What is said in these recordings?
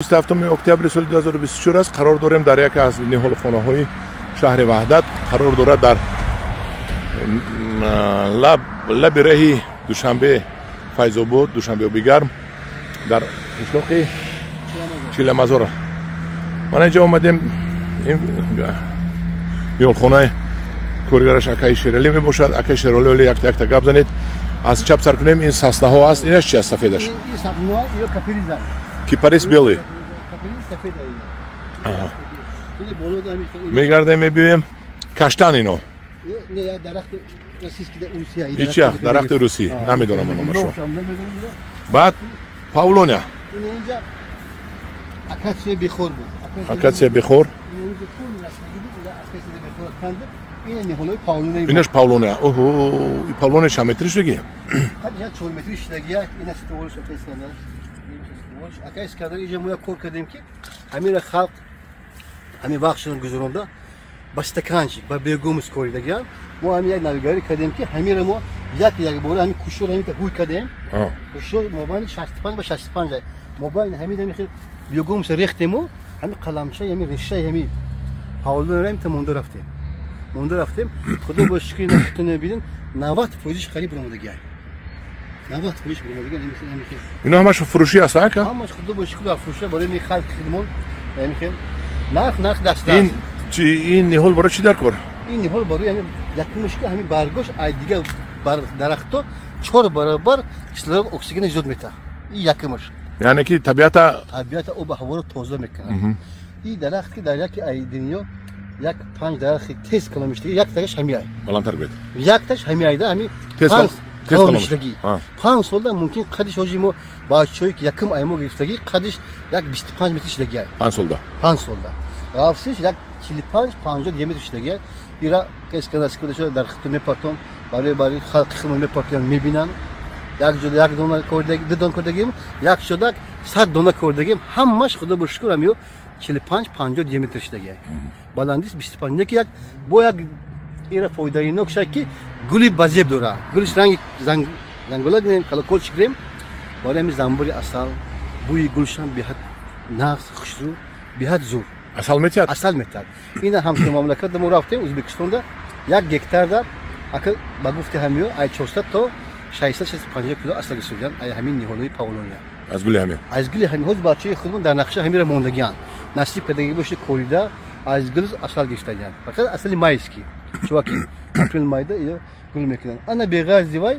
27 октябри соли 2024 аст қарор дорем дар яке аз ниҳолхонаҳои шаҳри ваҳдат қарор дорад дар лаби раҳи душанбе файзобод душанбеоби гарм дар қишлоқи чиламазор. ман инҷа омадем ниҳолхонаи коргараш акаи шералӣ мебошад. акаи шералӣ оли якта гап занед. аз чап сар кунем ин саснаҳо аст. инаш чи аст сафедаш? Кипарис белый. Мегардем мебинем каштан ино. Ича дарахти русӣ. Намедонам номашо. Баъд павлония. Акация бехор. Инаш павлония. Оҳо, павлония чанд метри шудагӣ? 4 метри шудагӣ. Инаш товариш акасиянаш. Акай скадар иҷа мо як кор кардем ки ҳамира халқ ҳамин вақтшон гузаронда ба стаканчик ба бегумус коридагиам мо ҳамин як навигарӣ кардем ки ҳамира мо як бора ҳамин кушор ҳамин ҳуй кардем. кушор мобайни 65 ба 65 мобайни ҳамин ҳамин бегумус рехтемо ҳамин қаламча ҳамин решаи ҳамин ҳавлон ҳамин та монда рафтем худо бо шукри нафтона бинин 90% қариб ромадагиам. اینا همش فروشی هست ها؟ همش خود با شکل فروشی برای میخواد خدمون میگم نرخ دست این نهال برای چی در کار؟ این نهال برای یعنی یکمش که همین برگاش ای دیگه بر درختو 4 برابر اشتراک اکسیژن زیاد میده. این یکمش یعنی که طبیعت آب و هوا رو تازه میکنه. این درخت که در یک ای دنیا یک 5 درخت تیز کلمشتی یک تاش همیای بالاتر بید یک تاش همیایده همین کلمشتگی 5 سالda mümkün qadish hojimo bachchoy yakım aymo giftagi qadish yak 25 metr shidagi 5 solda ravsish yak 50 metr shidagi ira keskadas şöyle darxtı meparton bari xalq xilma meparton mebinan yak dona kordagi don kordagi yak shodak 100 dona kordagi hammash xudo bu shukr amiyo 50 metr shidagi balandis 25 neki yak bu yak ira foydayı nokşaki guli bazeb dora gulish rangi زنگولا دیم کلاکول چیکریم ولی زنبوری اصل بوی گلشن بیاد ناز خوشرو بیاد زور اصل میتاد اینا هم تو مملکت دم رفتیم ازبکستاندا یک گکتار دار اکل باگفته همیو ای 400 تا 650 کیلو اصل گسوجان ای همین نیهولوی پاولونیا از گلی همین هوز بچه خودمون در نقشه همین موندگیان نصیب کردگی باشه کوریدا از گلز اصل گشتگیان فقط اصلی مایسکی چواکی اپریل مایدا یا گل میکنن انا بیغاز دیوای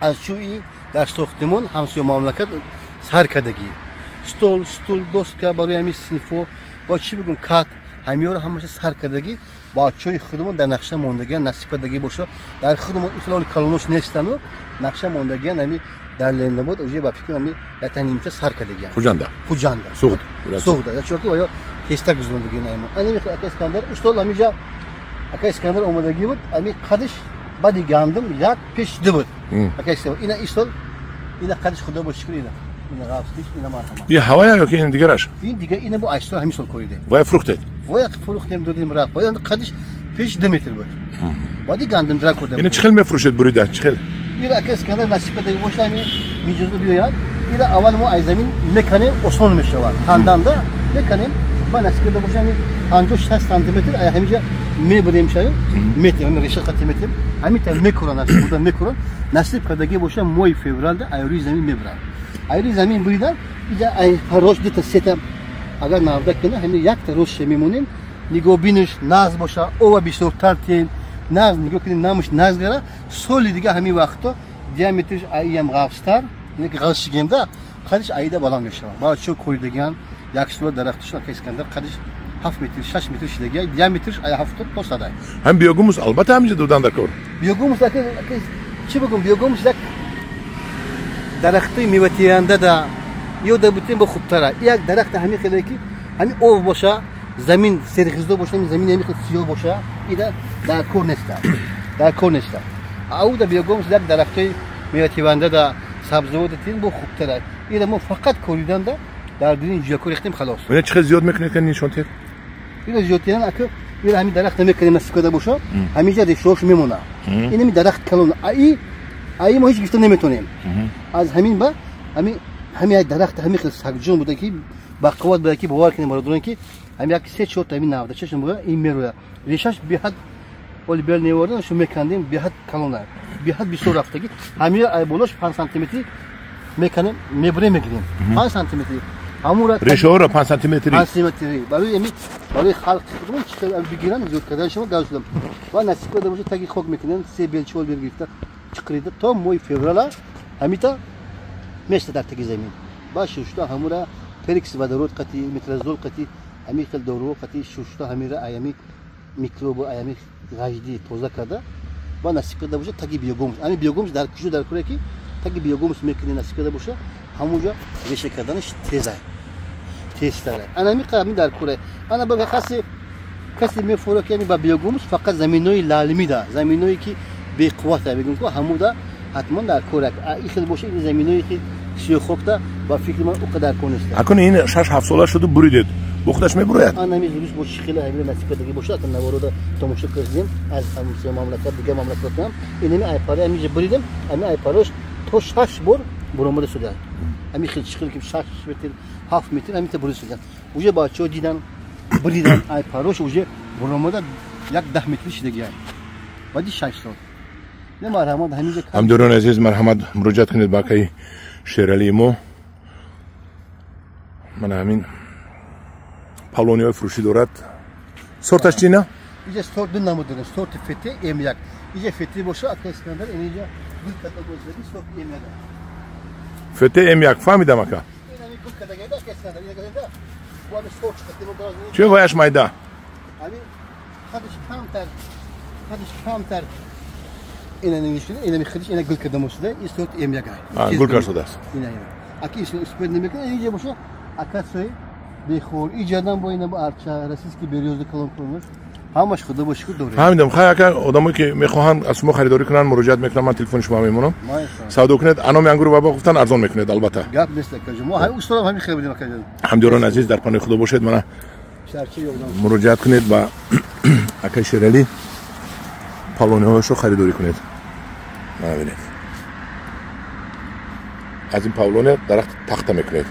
از چویی در ساختمان همسایه مملکت سر کردگی stol dost که برای همین سنفو با چی بگم کات همیار همش سر کردگی با چوی خودمون در نقشه موندگی نصیب کردگی باشه در خودمون اصلا کلونش نیستن و نقشه موندگی همین در لندمود اوجی با فکر همین لاتنیمچه سر کردگی خوجاندا سوغد یا چورتی و یا هستا گزوندگی نیم انا میخوام اسکندر استول همیجا اسکندر اومدگی بود همین قدش بعدی گاندم یک پیش دبود اکیستم اینا ایستول اینا قدش خدا با شکر اینا راستش اینا مرحمت یه هوایی یا که این دیگرش این دیگه اینا با ایستول همین سال کویده وای فروخته دادیم راه باید قدش پیش 2 متر بود بعدی گاندم درا کردم اینا چخیل میفروشید بریده چخیل اینا اکیس کنار نصیب کردی باشه همین میجوزو بیاد اینا اول ما ای زمین مکانه اصول میشه خاندان دا مکانه با نصیب کرده باشه همین 50 سانتی متر ای همینجا میبریم شاید متر همین ریشه خط متر همین تا میکران است burada میکران نصیب کردگی باشه مای فوریه ایروی زمین میبرن ایروی زمین بریدن اینجا ای روش دیت سیتم اگر نافده کنه همین یک تا روش میمونیم نگاه بینش ناز باشه او بیشتر ترتین ناز نگاه کنیم نامش ناز گره سالی دیگه همین وقتا دیامترش ایم غافستر اینکه غاشگیم ده خودش ایده بالا میشه با چه کویدگان یک سال درختش اسکندر خودش 7 متر 6 متر شدگی دیامترش ای 7 تا صدای هم بیوگوموس البته همینجا دودن در کار بیوگوموس که چی بگم بیوگوموس یک درختی میوتیانده دا یو دا بتیم با خوبتره یک درخت همین خیلی کی همین او باشه زمین سرخزده باشه زمین همین سیاه باشه ایده در کور نیست او دا بیوگوموس یک درختی میوتیانده دا سبزیجات تین با خوبتره ایده ما فقط کوریدن دا در دنیا جیکور اختیم خلاص اینا چه زیاد میکنید که نشون تیر اینا زیاد تیرن اکه اینا همین درخت میکنیم نصیب کرده باشه همینجا ریشه‌اش میمونه اینا می درخت کلون ای ما هیچ گفته نمیتونیم از همین با همین درخت همین خیلی سگجون بوده که بقوات برای کی باور کنیم مردم کی همین یک سه چهار تامین نبوده چشم بگه این میروه ریشش به حد ولی بر نیوردن شو میکندیم به حد کلونر به حد بیشتر رفته کی همین بولش 5 سانتی متری میکنیم میبریم میگیریم 5 سانتی متری همون ریشه را 5 سانتی متری 5 سانتی متری برای خلق خودمون چطور بگیرن زود کردن شما گذاشتم و نصیب کرده باشه تاکی خوک میکنن سه بلچول برگرفته چقریده تا موی فوریال همیتا میشه در تکی زمین باشه شو همورا فلیکس و درود قتی مترزول قتی همی خل دورو قتی شوشتا همیرا ایامی میکروب ایامی غاجدی توزا کرده و نصیب کرده باشه تاکی بیوگومس یعنی بیوگومس در کجا در کره کی تاکی بیوگومس میکنه نصیب کرده باشه همونجا ریشه کردنش تیزه تیزتره انا میقام در کره انا با کسی میفروه که با بیوگومس فقط زمینوی لالمی ده زمینوی که به قوته بگیم که همودا حتما در کره این خیلی باشه این زمینوی که شیخ خوبته با فکر من اقدر کنسته اکنون این 6-7 ساله شده بریدید بخودش میبرید انا میذارش با شیخله همین نصیب دیگه باشه تا نوارد تماشا کردیم از همسایه مملکت دیگه مملکتام اینمی ایپاره همیشه بریدم امی ایپارش تو 6 بار برآمده شده امی خیلی شیخله که 6 متر 7 متر امی تا برید شده اوجه بچه‌ها دیدن بریدن ایپارش اوجه برآمده یک 10 متر شده گیاه بعدی 6 سال نه مرحمت همیشه همداران عزیز مرحمت مراجعت کنید با کی شیرالی مو من همین پالونیای فروشی دارد سورتش چی نه؟ اینجا سورت دو نمود داره سورت فتی ام یک اینجا فتی باشه اکه اسکندر اینجا گل کتا گذاری سورت ام یک فتی ام یک فهمیدم اکا این همی گل کتا گیده اکه اسکندر اینجا گذاری ولی سورت فتی مدرز نیست چه وایش مایده؟ همی خدش کمتر اینا نمیشه اینا میخدش اینا گل کتا موسده این سورت ام یک گل کار شده است اینا اکی اسپرد نمیکنه اینجا باشه اکه سوی بخور ایجادن با اینا با ارچه رسیس که بریوزده کلام کنش همش خدا باشه که دوره فهمیدم خیلی اگر آدمایی که میخواهند از شما خریداری کنن مراجعت میکنن من تلفن شما میمونم سودا کنید انام انگور و بابا گفتن ارزان میکنید البته گپ نیست که ما همین استاد همین خیلی بدیم که همداران عزیز در پناه خدا باشید من شرچه یادم مراجعت کنید با اکای شیرالی پالونی‌هاشو خریداری کنید ببینید از این پالونه درخت تخته میکنید